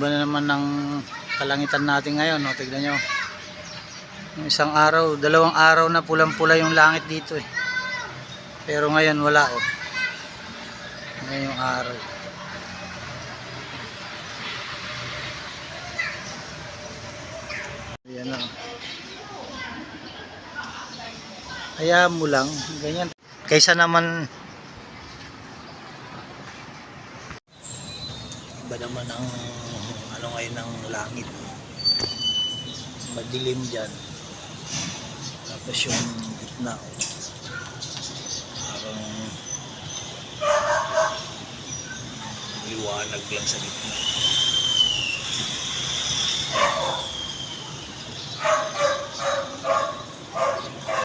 Iba na naman ng kalangitan natin ngayon, no? Tignan nyo. Yung isang araw, 2 araw na pulang-pula yung langit dito eh. Pero ngayon wala oh. Ngayon yung araw. Ayan na. Hayaan mo lang, ganyan. Kaysa naman iba naman ang ano ngayon ng langit. Madilim dyan. Tapos yung gitna parang liwanag lang sa gitna.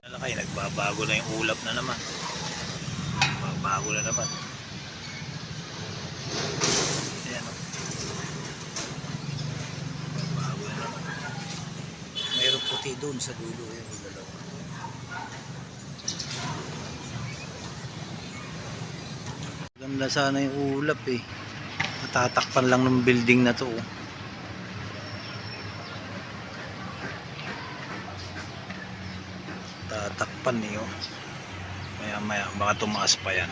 Nalakay, nagbabago na yung ulap na naman. Nagbabago na naman. Ayan o. Nagbabago na naman. Mayroong puti doon sa dulo. Ayan yung dalawa. Ganda sana yung ulap eh. Natatakpan lang ng building na to oh. Tatakpan niyo. Maya maya baka tumaas pa yan.